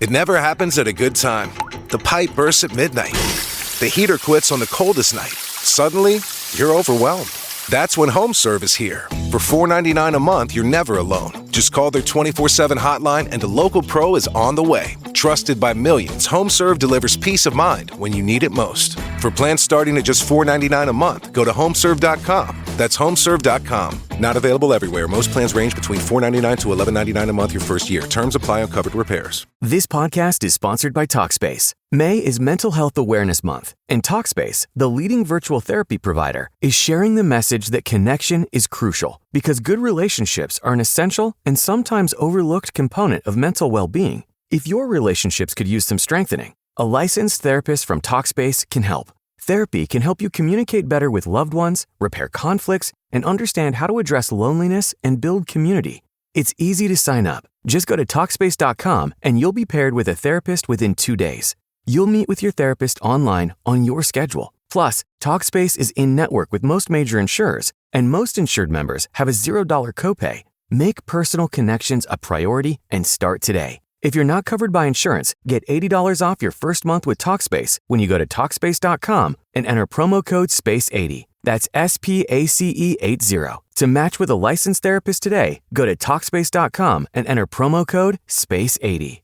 It never happens at a good time. The pipe bursts at midnight. The heater quits on the coldest night. Suddenly, you're overwhelmed. That's when HomeServe is here. For $4.99 a month, you're never alone. Just call their 24/7 hotline and a local pro is on the way. Trusted by millions, HomeServe delivers peace of mind when you need it most. For plans starting at just $4.99 a month, go to homeserve.com. That's homeserve.com. Not available everywhere. Most plans range between $4.99 to $11.99 a month your first year. Terms apply on covered repairs. This podcast is sponsored by Talkspace. May is Mental Health Awareness Month, and Talkspace, the leading virtual therapy provider, is sharing the message that connection is crucial because good relationships are an essential and sometimes overlooked component of mental well-being. If your relationships could use some strengthening, a licensed therapist from Talkspace can help. Therapy can help you communicate better with loved ones, repair conflicts, and understand how to address loneliness and build community. It's easy to sign up. Just go to Talkspace.com and you'll be paired with a therapist within 2 days. You'll meet with your therapist online on your schedule. Plus, Talkspace is in-network with most major insurers, and most insured members have a $0 copay. Make personal connections a priority and start today. If you're not covered by insurance, get $80 off your first month with Talkspace when you go to Talkspace.com and enter promo code SPACE80. That's SPACE80. To match with a licensed therapist today, go to Talkspace.com and enter promo code SPACE80.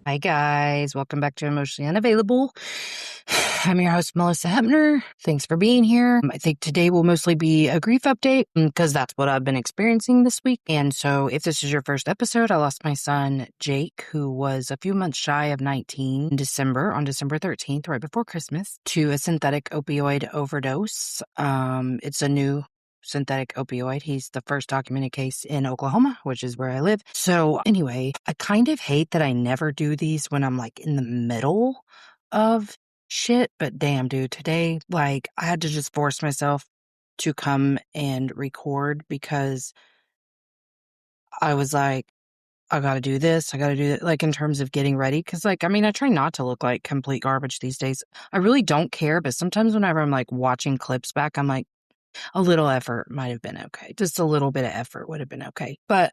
Hi guys, welcome back to Emotionally Unavailable. I'm your host, Malisa Hepner. Thanks for being here. I think today will mostly be a grief update because that's what I've been experiencing this week. And so if this is your first episode, I lost my son, Jake, who was a few months shy of 19 in December, on December 13th, right before Christmas, to a synthetic opioid overdose. It's a new synthetic opioid. He's the first documented case in Oklahoma, which is where I live. So anyway, I kind of hate that I never do these when I'm like in the middle of shit, but damn, dude, today, like, I had to just force myself to come and record because I was like, I gotta do this, I gotta do that, like, in terms of getting ready, because, like, I mean, I try not to look like complete garbage these days. I really don't care, but sometimes whenever I'm, like, watching clips back, I'm like, a little effort might have been okay. Just a little bit of effort would have been okay. But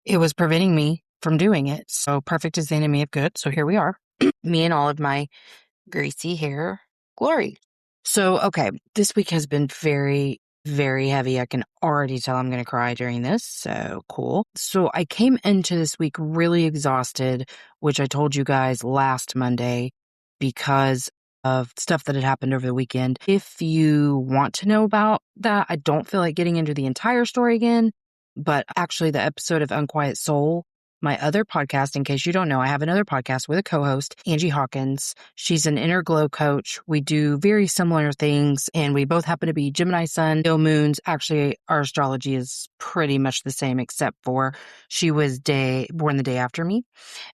it was preventing me from doing it. So perfect is the enemy of good. So here we are. Me and all of my greasy hair glory. So, okay, this week has been very, very heavy. I can already tell I'm going to cry during this. So cool. So I came into this week really exhausted, which I told you guys last Monday because of stuff that had happened over the weekend. If you want to know about that, I don't feel like getting into the entire story again, but actually the episode of Unquiet Soul, my other podcast, in case you don't know, I have another podcast with a co-host, Angie Hawkins. She's an inner glow coach. We do very similar things, and we both happen to be Gemini sun, no moons. Actually, our astrology is pretty much the same, except for she was born the day after me.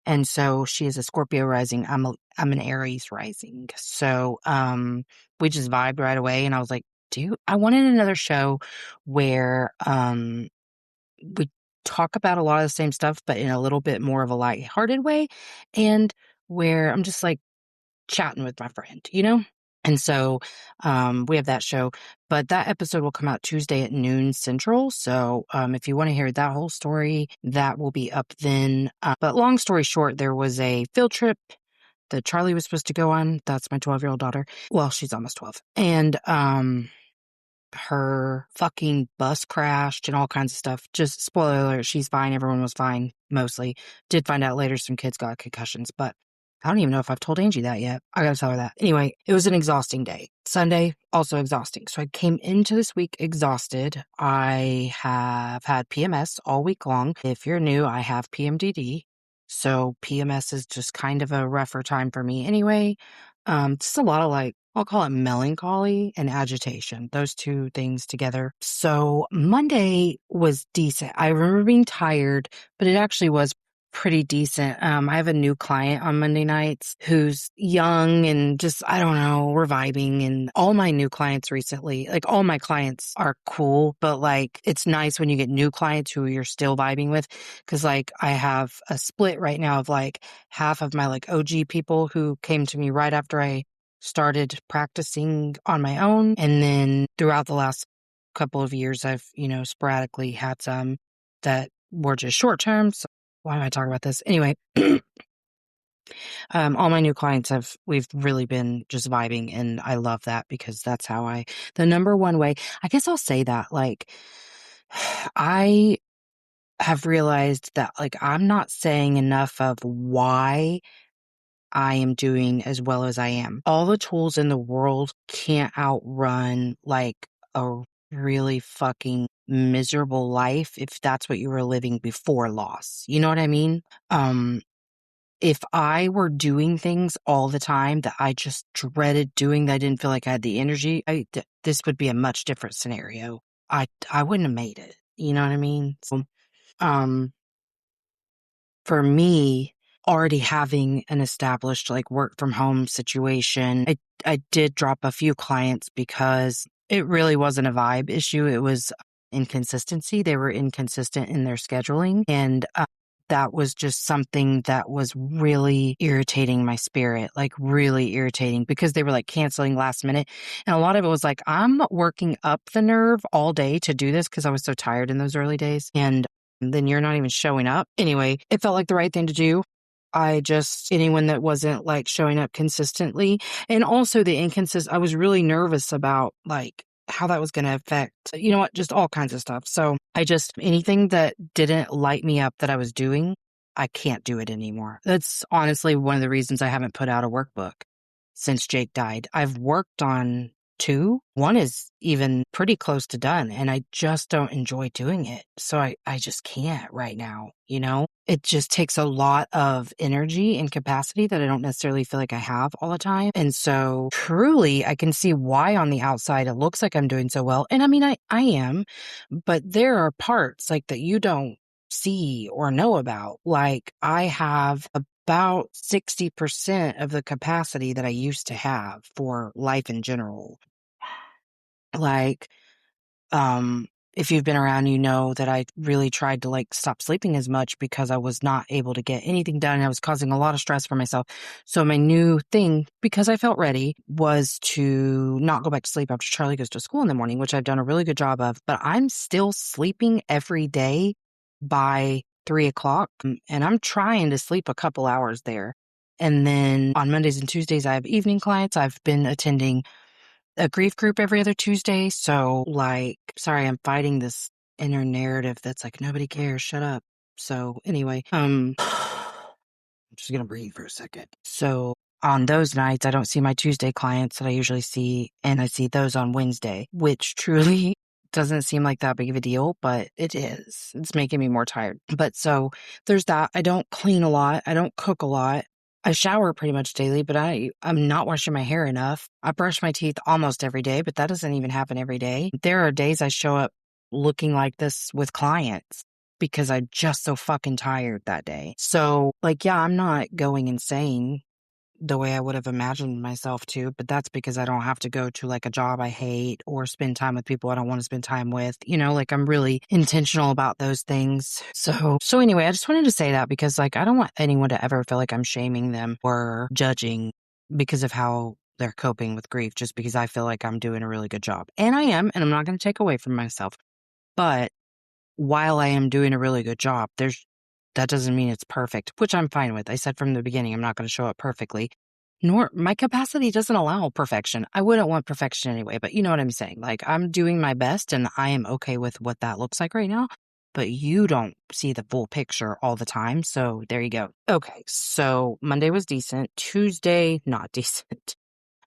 And so she is a Scorpio rising. I'm an Aries rising. So we just vibed right away, and I was like, dude, I wanted another show where we talk about a lot of the same stuff, but in a little bit more of a lighthearted way, and where I'm just like chatting with my friend, you know? And so we have that show, but that episode will come out Tuesday at noon Central. So if you want to hear that whole story, that will be up then. But long story short, there was a field trip that Charlie was supposed to go on. That's my 12-year-old daughter. Well, she's almost 12. And her fucking bus crashed and all kinds of stuff. Just spoiler alert, she's fine. Everyone was fine, mostly. Did find out later some kids got concussions, but I don't even know if I've told Angie that yet. I gotta tell her that. Anyway, it was an exhausting day. Sunday, also exhausting. So I came into this week exhausted. I have had PMS all week long. If you're new, I have PMDD. So PMS is just kind of a rougher time for me anyway. Just a lot of like, I'll call it melancholy and agitation, those two things together. So Monday was decent. I remember being tired, but it actually was pretty decent. I have a new client on Monday nights who's young and just, I don't know, we're vibing. And all my new clients recently, like all my clients are cool, but like it's nice when you get new clients who you're still vibing with. Cause like I have a split right now of like half of my like OG people who came to me right after I started practicing on my own. And then throughout the last couple of years, I've, sporadically had some that were just short term. So why am I talking about this? Anyway, all my new clients we've really been just vibing, and I love that because that's how the number one way, I guess I'll say that, like, I have realized that, like, I'm not saying enough of why I am doing as well as I am. All the tools in the world can't outrun, like, a really fucking miserable life if that's what you were living before loss. You know what I mean? If I were doing things all the time that I just dreaded doing, that I didn't feel like I had the energy, this would be a much different scenario. I wouldn't have made it. You know what I mean? So, um, for me, already having an established, like, work from home situation, I did drop a few clients because it really wasn't a vibe issue. It was inconsistency. They were inconsistent in their scheduling. And that was just something that was really irritating my spirit, like really irritating, because they were like canceling last minute. And a lot of it was like, I'm working up the nerve all day to do this because I was so tired in those early days. And then you're not even showing up. Anyway, it felt like the right thing to do. Anyone that wasn't like showing up consistently, and also I was really nervous about, like, how that was going to affect, just all kinds of stuff. So anything that didn't light me up that I was doing, I can't do it anymore. That's honestly one of the reasons I haven't put out a workbook since Jake died. I've worked on 2. One is even pretty close to done, and I just don't enjoy doing it. So I just can't right now, It just takes a lot of energy and capacity that I don't necessarily feel like I have all the time. And so truly, I can see why on the outside it looks like I'm doing so well. And I mean, I am, but there are parts like that you don't see or know about. Like, I have about 60% of the capacity that I used to have for life in general. Like, if you've been around, you know that I really tried to, like, stop sleeping as much because I was not able to get anything done. I was causing a lot of stress for myself. So my new thing, because I felt ready, was to not go back to sleep after Charlie goes to school in the morning, which I've done a really good job of. But I'm still sleeping every day by 3:00, and I'm trying to sleep a couple hours there. And then on Mondays and Tuesdays, I have evening clients. I've been attending a grief group every other Tuesday. So, like, sorry, I'm fighting this inner narrative that's like, nobody cares, shut up. So anyway, I'm just going to breathe for a second. So on those nights, I don't see my Tuesday clients that I usually see, and I see those on Wednesday, which truly doesn't seem like that big of a deal, but it is. It's making me more tired. But so there's that. I don't clean a lot. I don't cook a lot. I shower pretty much daily, but I'm not washing my hair enough. I brush my teeth almost every day, but that doesn't even happen every day. There are days I show up looking like this with clients because I'm just so fucking tired that day. So, like, yeah, I'm not going insane the way I would have imagined myself to, but that's because I don't have to go to, like, a job I hate or spend time with people I don't want to spend time with. Like, I'm really intentional about those things. So anyway, I just wanted to say that because, like, I don't want anyone to ever feel like I'm shaming them or judging because of how they're coping with grief, just because I feel like I'm doing a really good job. And I am, and I'm not going to take away from myself. But while I am doing a really good job, that doesn't mean it's perfect, which I'm fine with. I said from the beginning, I'm not going to show up perfectly, nor my capacity doesn't allow perfection. I wouldn't want perfection anyway, but you know what I'm saying? Like, I'm doing my best and I am okay with what that looks like right now, but you don't see the full picture all the time. So there you go. Okay. So Monday was decent. Tuesday, not decent.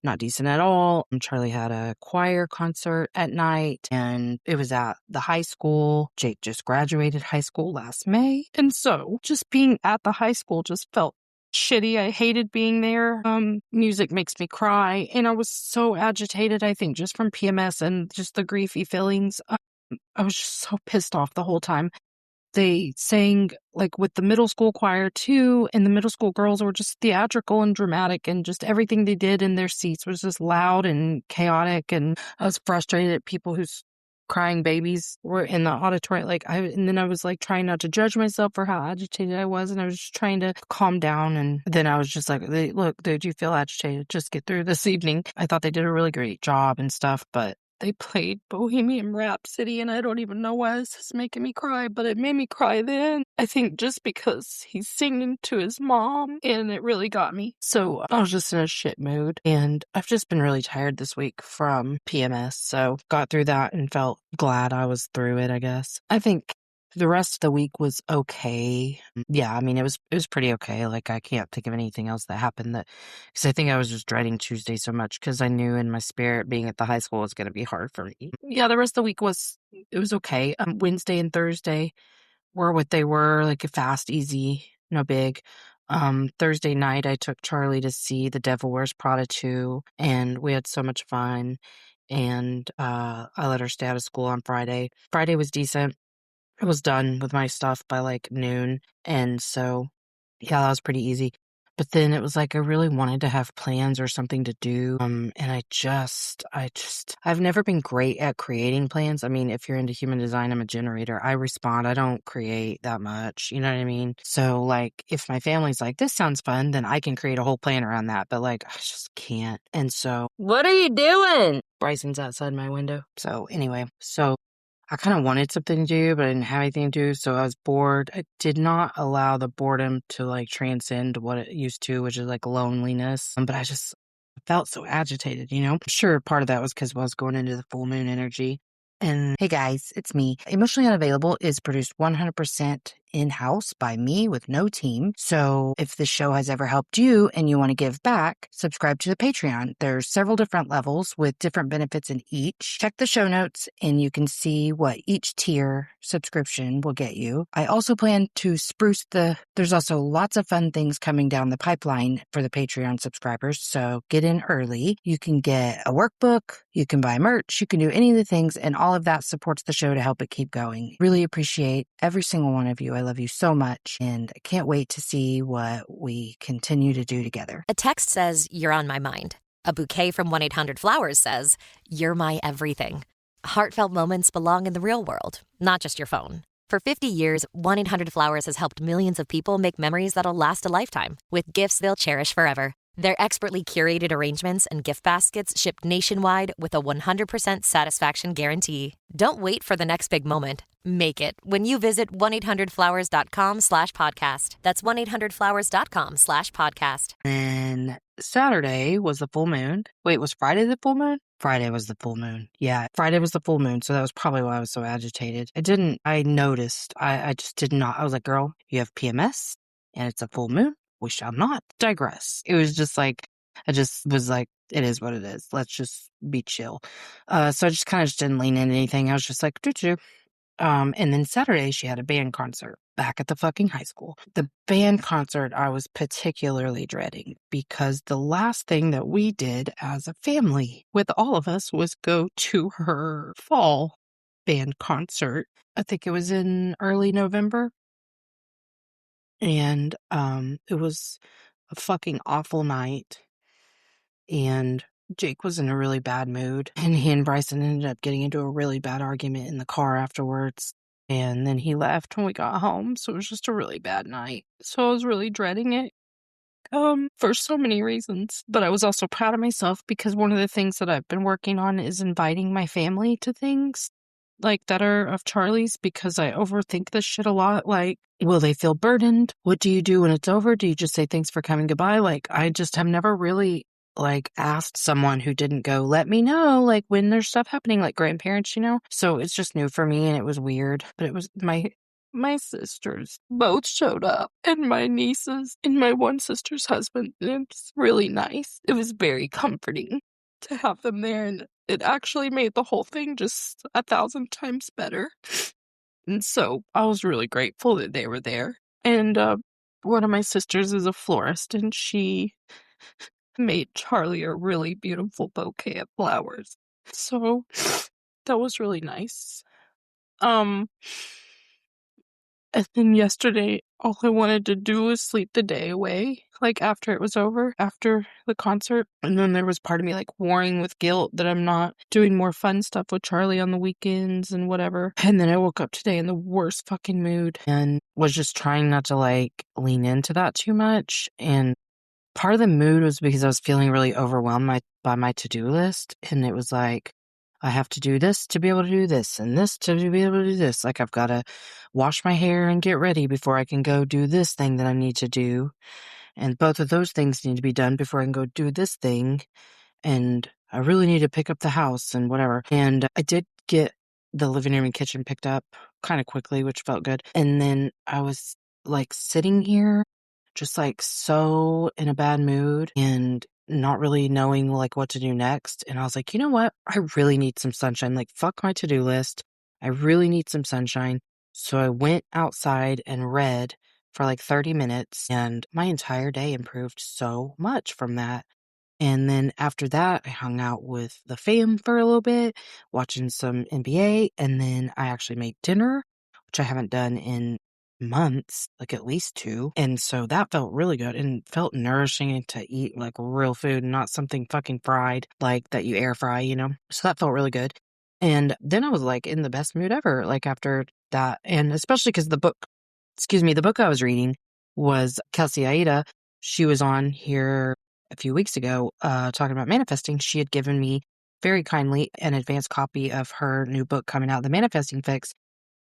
Not decent at all. Charlie had a choir concert at night, and it was at the high school. Jake just graduated high school last May. And so just being at the high school just felt shitty. I hated being there. Music makes me cry. And I was so agitated, I think, just from PMS and just the griefy feelings. I was just so pissed off the whole time. They sang, like, with the middle school choir too, and the middle school girls were just theatrical and dramatic, and just everything they did in their seats was just loud and chaotic. And I was frustrated at people whose crying babies were in the auditorium. And then I was like trying not to judge myself for how agitated I was, and I was just trying to calm down. And then I was just like, look, dude, you feel agitated, just get through this evening. I thought they did a really great job and stuff, but they played Bohemian Rhapsody, and I don't even know why this is making me cry, but it made me cry then. I think just because he's singing to his mom, and it really got me. So I was just in a shit mood, and I've just been really tired this week from PMS, so got through that and felt glad I was through it, I guess. I think the rest of the week was okay. Yeah, I mean, it was pretty okay. Like, I can't think of anything else that happened because I think I was just dreading Tuesday so much because I knew in my spirit being at the high school was going to be hard for me. Yeah, the rest of the week was okay. Wednesday and Thursday were what they were, like a fast, easy, no big. Thursday night, I took Charlie to see The Devil Wears Prada 2, and we had so much fun. And I let her stay out of school on Friday. Friday was decent. I was done with my stuff by like noon. And so, yeah, that was pretty easy. But then it was like I really wanted to have plans or something to do. And I've never been great at creating plans. I mean, if you're into human design, I'm a generator. I respond. I don't create that much. You know what I mean? So, like, if my family's like, this sounds fun, then I can create a whole plan around that. But, like, I just can't. And so, what are you doing? Bryson's outside my window. So, anyway, I kind of wanted something to do, but I didn't have anything to do, so I was bored. I did not allow the boredom to, like, transcend what it used to, which is, like, loneliness. But I just felt so agitated, you know? I'm sure part of that was because I was going into the full moon energy. And hey guys, it's me. Emotionally Unavailable is produced 100% in-house by me with no team. So if this show has ever helped you and you want to give back, subscribe to the Patreon. There's several different levels with different benefits in each. Check the show notes and you can see what each tier subscription will get you. I also plan to there's also lots of fun things coming down the pipeline for the Patreon subscribers. So get in early. You can get a workbook, you can buy merch, you can do any of the things, and all of that supports the show to help it keep going. Really appreciate every single one of you. I love you so much, and I can't wait to see what we continue to do together. A text says, "You're on my mind." A bouquet from 1-800-Flowers says, "You're my everything." Heartfelt moments belong in the real world, not just your phone. For 50 years, 1-800-Flowers has helped millions of people make memories that'll last a lifetime with gifts they'll cherish forever. Their expertly curated arrangements and gift baskets ship nationwide with a 100% satisfaction guarantee. Don't wait for the next big moment. Make it when you visit 1-800-Flowers.com/podcast. That's 1-800-Flowers.com/podcast. And Saturday was the full moon. Wait, was Friday the full moon? Friday was the full moon. Yeah, Friday was the full moon, so that was probably why I was so agitated. I noticed. I just did not. I was like, girl, you have PMS, and it's a full moon. We shall not digress. It was just like, I just was like, it is what it is. Let's just be chill. So I just kind of just didn't lean into anything. I was just like, doo-doo. And then Saturday she had a band concert back at the fucking high school. The band concert I was particularly dreading because the last thing that we did as a family with all of us was go to her fall band concert. I think it was in early November. And it was a fucking awful night. And Jake was in a really bad mood. And he and Bryson ended up getting into a really bad argument in the car afterwards. And then he left when we got home. So it was just a really bad night. So I was really dreading it. For so many reasons. But I was also proud of myself because one of the things that I've been working on is inviting my family to things like that are of Charlie's because I overthink this shit a lot. Like, will they feel burdened? What do you do when it's over? Do you just say thanks for coming, goodbye? Like, I just have never really like asked someone who didn't go, let me know, like when there's stuff happening, like grandparents, you know? So it's just new for me and it was weird. But it was my sisters both showed up and my nieces and my one sister's husband. And it's really nice. It was very comforting to have them there, and it actually made the whole thing just 1,000 times better. And so I was really grateful that they were there. And one of my sisters is a florist, and she made Charlie a really beautiful bouquet of flowers. So that was really nice. And then yesterday, all I wanted to do was sleep the day away, like after it was over, after the concert. And then there was part of me like warring with guilt that I'm not doing more fun stuff with Charlie on the weekends and whatever. And then I woke up today in the worst fucking mood and was just trying not to like lean into that too much. And part of the mood was because I was feeling really overwhelmed by my to-do list. And it was like, I have to do this to be able to do this and this to be able to do this. Like I've got to wash my hair and get ready before I can go do this thing that I need to do. And both of those things need to be done before I can go do this thing. And I really need to pick up the house and whatever. And I did get the living room and kitchen picked up kind of quickly, which felt good. And then I was like sitting here just like so in a bad mood and not really knowing like what to do next. And I was like, you know what? I really need some sunshine. Like, fuck my to-do list. I really need some sunshine. So I went outside and read for like 30 minutes, and my entire day improved so much from that. And then after that, I hung out with the fam for a little bit, watching some NBA, and then I actually made dinner, which I haven't done in months, like at least 2. And so that felt really good and felt nourishing to eat like real food, not something fucking fried like that you air fry, you know? So that felt really good. And then I was like in the best mood ever, like after that. And especially because the book I was reading was Kelsey Aida. She was on here a few weeks ago talking about manifesting. She had given me very kindly an advance copy of her new book coming out, The Manifesting Fix.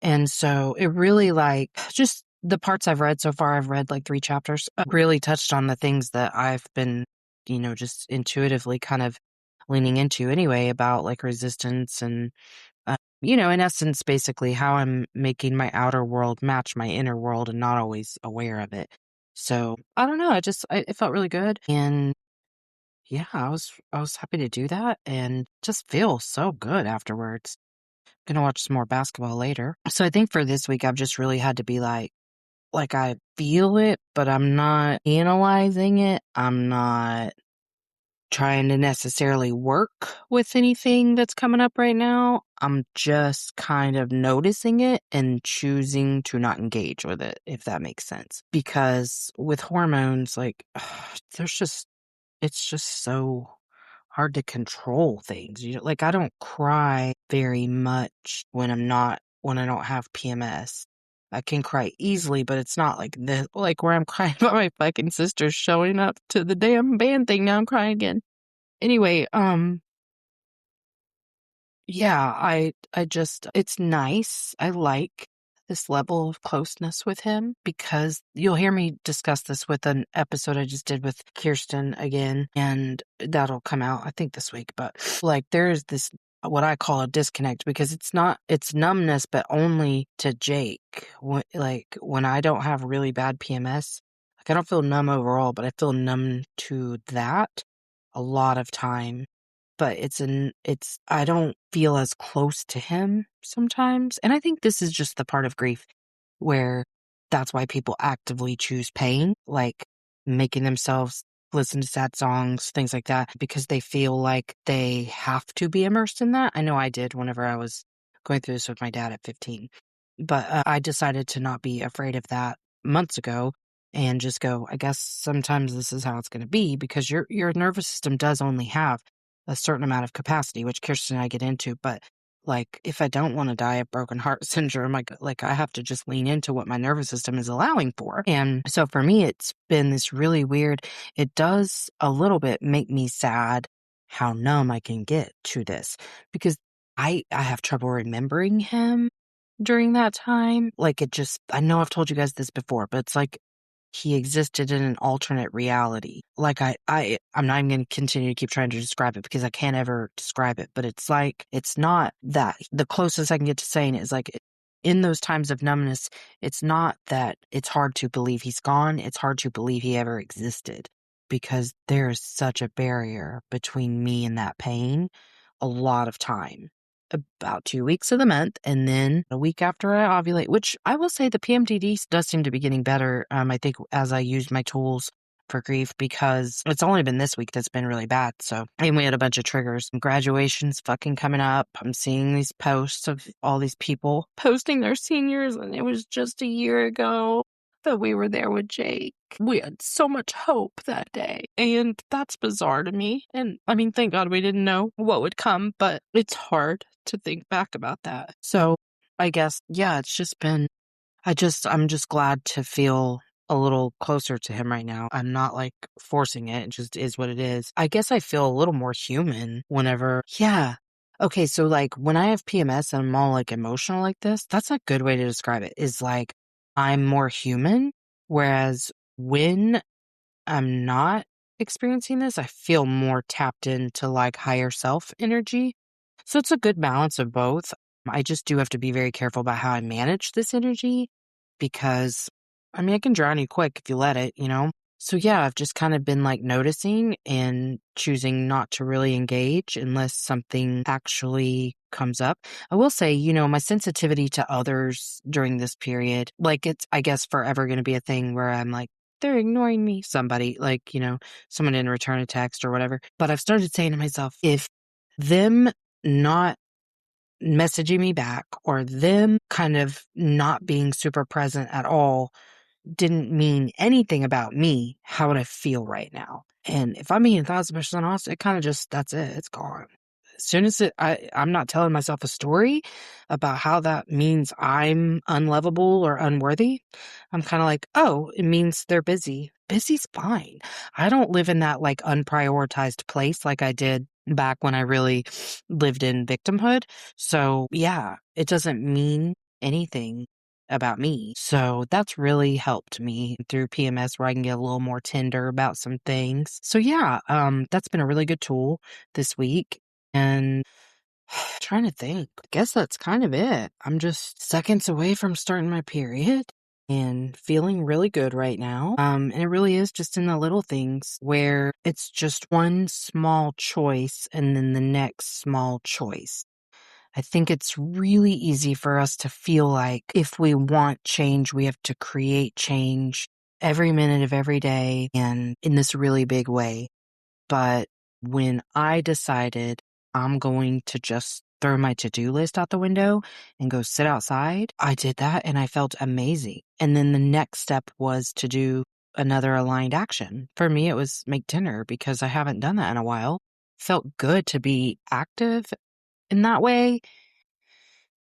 And so it really like just the parts I've read so far, I've read like 3 chapters, really touched on the things that I've been, just intuitively kind of leaning into anyway about like resistance and in essence, basically how I'm making my outer world match my inner world and not always aware of it. So I don't know. It felt really good. And yeah, I was happy to do that and just feel so good afterwards. Gonna watch some more basketball later. So I think for this week, I've just really had to be like I feel it, but I'm not analyzing it. I'm not trying to necessarily work with anything that's coming up right now. I'm just kind of noticing it and choosing to not engage with it, if that makes sense. Because with hormones, like, it's just so hard to control things. Like I don't cry very much when I don't have PMS. I can cry easily, but it's not like this, like where I'm crying about my fucking sister showing up to the damn band thing. Now I'm crying again. Anyway, yeah, I just it's nice. I like this level of closeness with him because you'll hear me discuss this with an episode I just did with Kirsten again, and that'll come out I think this week. But like there's this what I call a disconnect because it's numbness, but only to Jake. When I don't have really bad PMS, like I don't feel numb overall, but I feel numb to that a lot of time. But I don't feel as close to him sometimes. And I think this is just the part of grief where that's why people actively choose pain, like making themselves listen to sad songs, things like that, because they feel like they have to be immersed in that. I know I did whenever I was going through this with my dad at 15. But I decided to not be afraid of that months ago and just go, I guess sometimes this is how it's going to be because your nervous system does only have a certain amount of capacity, which Kirsten and I get into. But like, if I don't want to die of broken heart syndrome, like I have to just lean into what my nervous system is allowing for. And so for me, it's been this really weird, it does a little bit make me sad how numb I can get to this because I have trouble remembering him during that time. Like I know I've told you guys this before, but it's like he existed in an alternate reality. Like I'm not even going to continue to keep trying to describe it because I can't ever describe it, but it's like, it's not that. The closest I can get to saying it is like, in those times of numbness, it's not that it's hard to believe he's gone. It's hard to believe he ever existed because there is such a barrier between me and that pain a lot of time. About 2 weeks of the month, and then a week after I ovulate, which I will say the PMDD does seem to be getting better. I think as I used my tools for grief because it's only been this week that's been really bad. So, and we had a bunch of triggers. Graduation's fucking coming up. I'm seeing these posts of all these people posting their seniors, and it was just a year ago that we were there with Jake. We had so much hope that day, and that's bizarre to me. And I mean, thank God we didn't know what would come, but it's hard to think back about that. So I guess, yeah, it's just been, I'm just glad to feel a little closer to him right now. I'm not like forcing it. It just is what it is. I guess I feel a little more human whenever, yeah, Okay, so like when I have PMS and I'm all like emotional like this, that's a good way to describe it, is like I'm more human. Whereas when I'm not experiencing this, I feel more tapped into like higher self energy. So it's a good balance of both. I just do have to be very careful about how I manage this energy because, I mean, it can drown you quick if you let it, you know? So yeah, I've just kind of been like noticing and choosing not to really engage unless something actually comes up. I will say, you know, my sensitivity to others during this period, like it's, I guess, forever going to be a thing where I'm like, they're ignoring me. Somebody, like, you know, someone didn't return a text or whatever. But I've started saying to myself, if them not messaging me back or them kind of not being super present at all didn't mean anything about me, how would I feel right now? And if I'm being 1,000% honest, it kind of just, that's it. It's gone. As soon as I'm not telling myself a story about how that means I'm unlovable or unworthy, I'm kind of like, oh, it means they're busy. Busy's fine. I don't live in that like unprioritized place like I did back when I really lived in victimhood. So yeah, it doesn't mean anything about me. So that's really helped me through PMS where I can get a little more tender about some things. So yeah, that's been a really good tool this week. And trying to think, I guess that's kind of it. I'm just seconds away from starting my period and feeling really good right now. And it really is just in the little things where it's just one small choice and then the next small choice. I think it's really easy for us to feel like if we want change, we have to create change every minute of every day and in this really big way. But when I decided I'm going to just throw my to-do list out the window and go sit outside, I did that and I felt amazing. And then the next step was to do another aligned action. For me, it was make dinner because I haven't done that in a while. Felt good to be active in that way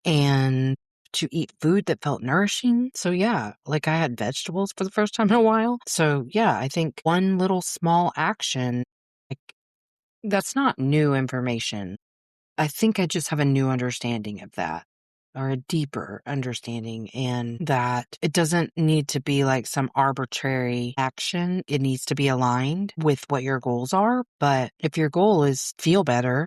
and to eat food that felt nourishing. So yeah, like I had vegetables for the first time in a while. So yeah, I think one little small action, like that's not new information. I think I just have a new understanding of that or a deeper understanding and that it doesn't need to be like some arbitrary action. It needs to be aligned with what your goals are. But if your goal is feel better,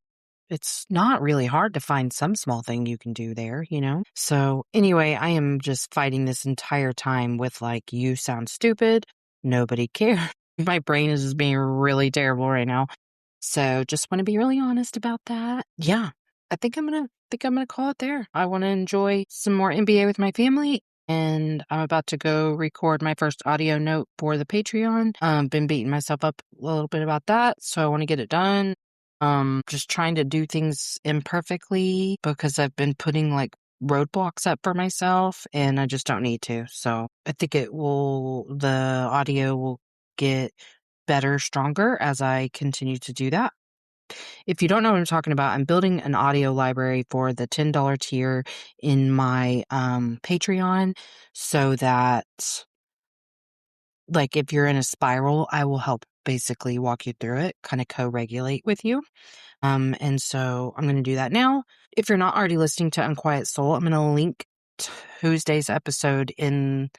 it's not really hard to find some small thing you can do there, you know? So anyway, I am just fighting this entire time with like, you sound stupid. Nobody cares. My brain is just being really terrible right now. So just want to be really honest about that. Yeah, I think I'm gonna call it there. I want to enjoy some more NBA with my family, and I'm about to go record my first audio note for the Patreon. Been beating myself up a little bit about that, so I want to get it done. Just trying to do things imperfectly because I've been putting like roadblocks up for myself, and I just don't need to. So I think the audio will get better, stronger as I continue to do that. If you don't know what I'm talking about, I'm building an audio library for the $10 tier in my Patreon so that, like, if you're in a spiral, I will help basically walk you through it, kind of co-regulate with you. And so I'm going to do that now. If you're not already listening to Unquiet Soul, I'm going to link Tuesday's episode in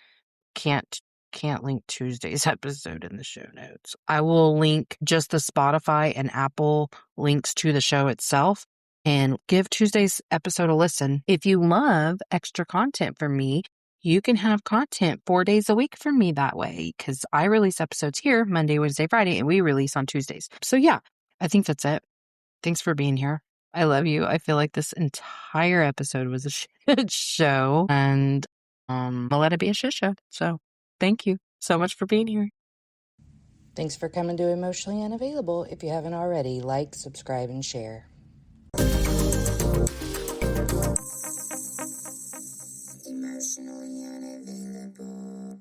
can't link Tuesday's episode in the show notes. I will link just the Spotify and Apple links to the show itself and give Tuesday's episode a listen. If you love extra content from me, you can have content 4 days a week from me that way because I release episodes here Monday, Wednesday, Friday, and we release on Tuesdays. So yeah, I think that's it. Thanks for being here. I love you. I feel like this entire episode was a shit show and I'll let it be a shit show. So thank you so much for being here. Thanks for coming to Emotionally Unavailable. If you haven't already, like, subscribe, and share. Emotionally Unavailable.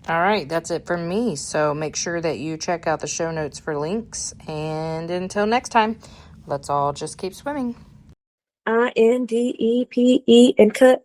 All right, that's it from me. So make sure that you check out the show notes for links. And until next time, let's all just keep swimming. INDEPE and cut.